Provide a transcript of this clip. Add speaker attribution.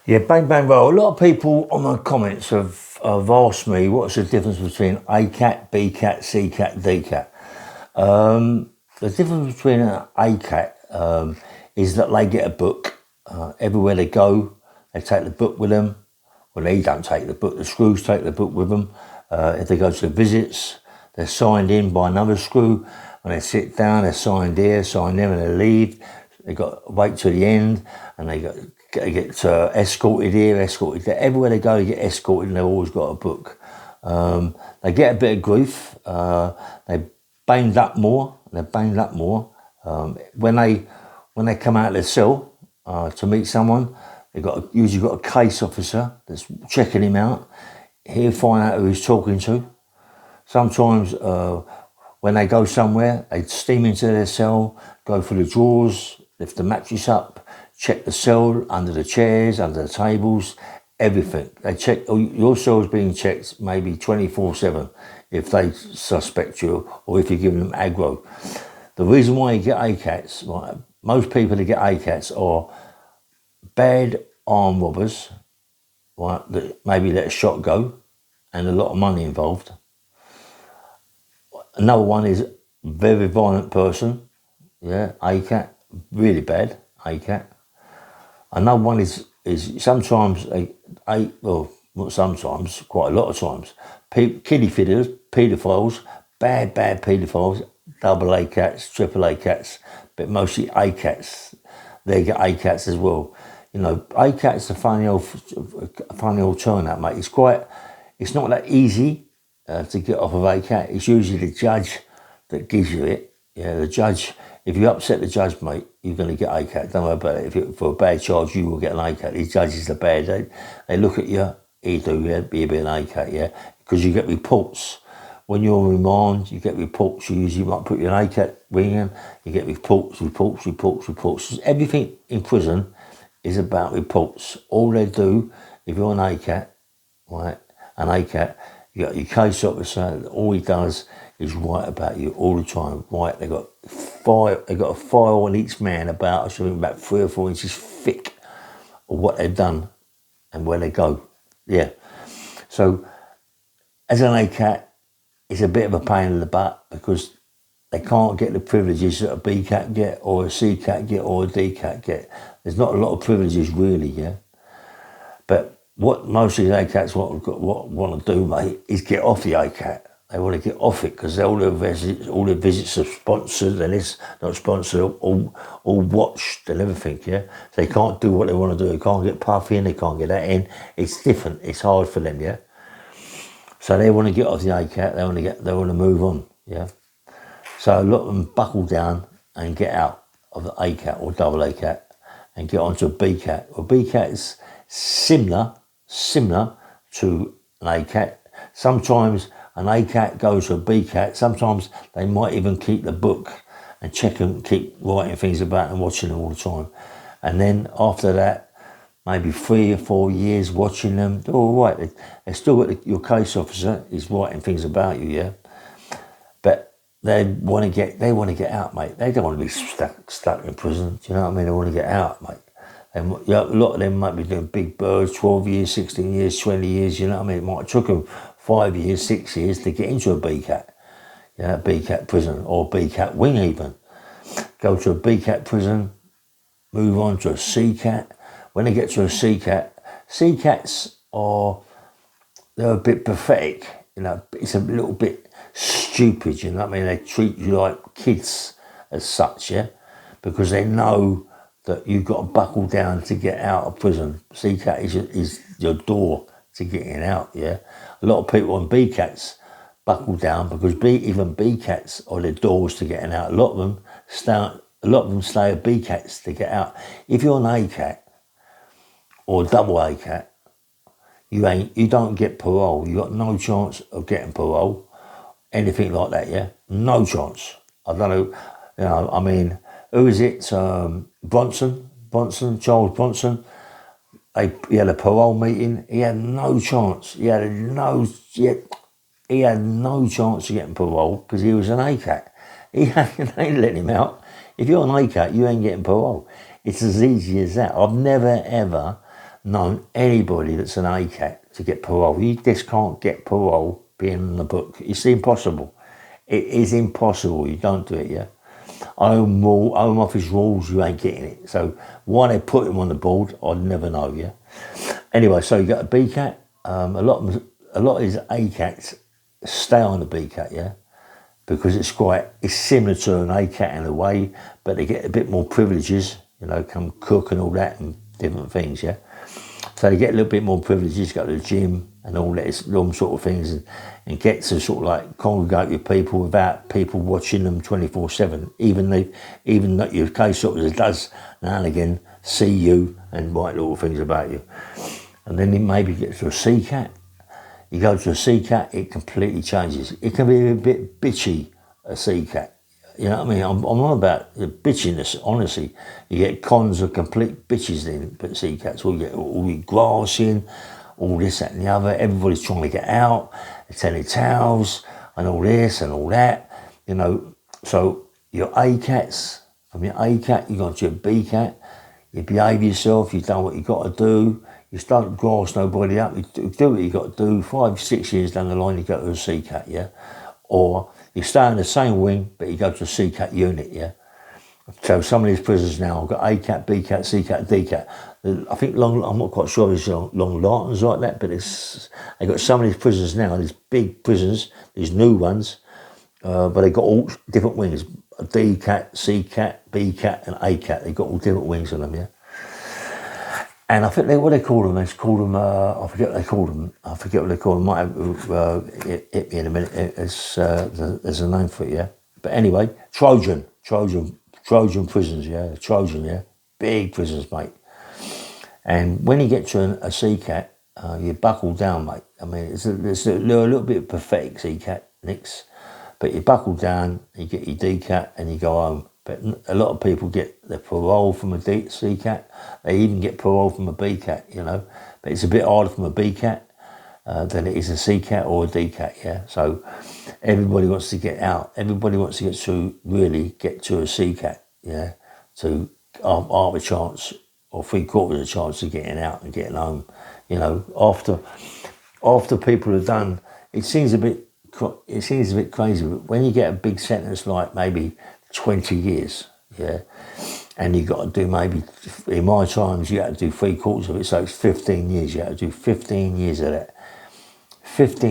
Speaker 1: Yeah, bang, bang, roll. A lot of people on my comments have asked me what's the difference between Acat, Bcat, Ccat, Dcat. The difference between an Acat is that they get a book. Everywhere they go, they take the book with them. Well, they don't take the book. The screws take the book with them. If they go to the visits, they're signed in by another screw. When they sit down, they're signed here, signed there, and they leave. They got to wait till the end, and they get escorted here, escorted there. Everywhere they go, they get escorted, and they've always got a book. They get a bit of grief. They banged up more. They're banged up more. When they come out of their cell to meet someone, they've usually got a case officer that's checking him out. He'll find out who he's talking to. Sometimes when they go somewhere, they steam into their cell, go through the drawers, lift the mattress up, check the cell, under the chairs, under the tables, everything. They check, your cell's being checked maybe 24/7 if they suspect you or if you're giving them aggro. The reason why you get ACATs, right, most people that get ACATs are bad armed robbers, right, that maybe let a shot go and a lot of money involved. Another one is very violent person, yeah, ACAT, really bad, ACAT. Another one is sometimes, well, not sometimes, quite a lot of times, kiddie fiddlers, paedophiles, bad paedophiles, double ACATs, triple ACATs, but mostly ACATs. They get ACATs as well. You know, ACAT's a funny old turnout, mate. It's not that easy to get off of ACAT. It's usually the judge that gives you it. Yeah, the judge. If you upset the judge, mate, you're going to get ACAT. Don't worry about it. For a bad charge, you will get an ACAT. These judges are bad. They look at you. You do, yeah, be a bit an ACAT, yeah, because you get reports. When you're on remand, you get reports. You usually might put your ACAT ring in. You get reports. Everything in prison is about reports. All they do, if you're an ACAT, right, an ACAT, you got your case officer, all he does is write about you all the time. Right, they got a file on each man about 3 or 4 inches thick of what they've done and where they go. Yeah. So as an ACAT, it's a bit of a pain in the butt because they can't get the privileges that a Bcat get or a Ccat get or a Dcat get. There's not a lot of privileges really, yeah. But what most of the ACATs want to do, mate, is get off the ACAT. They want to get off it because all their visits are sponsored and it's not sponsored, all watched and everything, yeah. So they can't do what they want to do. They can't get puff in, they can't get that in. It's different. It's hard for them, yeah. So they want to get off the ACAT. They want to move on, yeah. So a lot of them buckle down and get out of the ACAT or double ACAT and get onto a Bcat. Well, Bcat is similar to an ACAT. Sometimes an ACAT goes to a Bcat. Sometimes they might even keep the book and check and keep writing things about and watching them all the time. And then after that, maybe 3 or 4 years watching them, they're all right. They still got your case officer is writing things about you, yeah. But they want to get out, mate. They don't want to be stuck in prison. Do you know what I mean? They want to get out, mate. And a lot of them might be doing big birds, 12 years, 16 years, 20 years. You know what I mean? It might have took them 5 years, 6 years to get into a Bcat, Bcat prison or Bcat wing even. Go to a Bcat prison, move on to a Ccat. When they get to a Cats they're a bit pathetic. You know, it's a little bit stupid. You know what I mean? They treat you like kids as such, yeah, because they know that you've got to buckle down to get out of prison. Ccat is your door to getting out, yeah. A lot of people on Bcats buckle down because even Bcats are the doors to getting out. A lot of them stay at Bcats to get out. If you're an ACAT or double ACAT, you don't get parole. You got no chance of getting parole, anything like that, yeah. No chance. I don't know. I mean, who is it? Charles Bronson. He had a parole meeting. He had no chance. He had no chance of getting parole because he was an ACAT. They ain't letting him out. If you're an ACAT, you ain't getting parole. It's as easy as that. I've never ever known anybody that's an ACAT to get parole. You just can't get parole being in the book. It's impossible. It is impossible. You don't do it, yeah? Home office rules, you ain't getting it. So why they put him on the board, I'd never know, yeah? Anyway, so you got a Bcat. A lot of these ACATs stay on the Bcat, yeah? Because it's similar to an ACAT in a way, but they get a bit more privileges, you know, come cook and all that and different things, yeah? So they get a little bit more privileges, go to the gym and all that, all sort of things, and get to sort of like congregate with people without people watching them 24/7. Even that your case officer does now and again see you and write little things about you. And then you maybe get to a CCAT. You go to a CCAT, it completely changes. It can be a bit bitchy, a CCAT. You know what I mean? I'm on about the bitchiness, honestly. You get cons of complete bitches then, but CCATs, you get all your grassing, all this, that and the other. Everybody's trying to get out, they're telling towels and all this and all that, you know. So your ACATs, from your ACAT, you go to your Bcat, you behave yourself, you've done what you got to do, you don't grass nobody up, you do what you got to do. 5, 6 years down the line, you go to a CCAT, yeah? Or you stay in the same wing, but you go to a CCAT unit, yeah? So some of these prisons now have got ACAT, Bcat, CCAT, DCAT. I think I'm not quite sure it's long Lartons like that, but they got some of these prisons now, these big prisons, these new ones, but they got all different wings. DCAT, CCAT, Bcat and ACAT. They got all different wings on them, yeah? And I think what they call them, I forget what they call them. Might have hit me in a minute. There's a name for it, yeah? But anyway, Trojan prisons, yeah? Trojan, yeah? Big prisons, mate. And when you get to a CCAT, you buckle down, mate. I mean, it's a little bit pathetic, CCAT, Nicks. But you buckle down, you get your DCAT and you go home. But a lot of people get their parole from a CCAT. They even get parole from a Bcat, you know. But it's a bit harder from a Bcat than it is a CCAT or a DCAT, yeah. So everybody wants to get out. Everybody wants to get to a CCAT, yeah. To half a chance or 3/4 of a chance of getting out and getting home, you know. After people have done, it seems a bit crazy, but when you get a big sentence like maybe 20 years, yeah, and you got to do maybe, in my times, you had to do 3/4 of it, so it's 15 years. You had to do 15 years of that. 15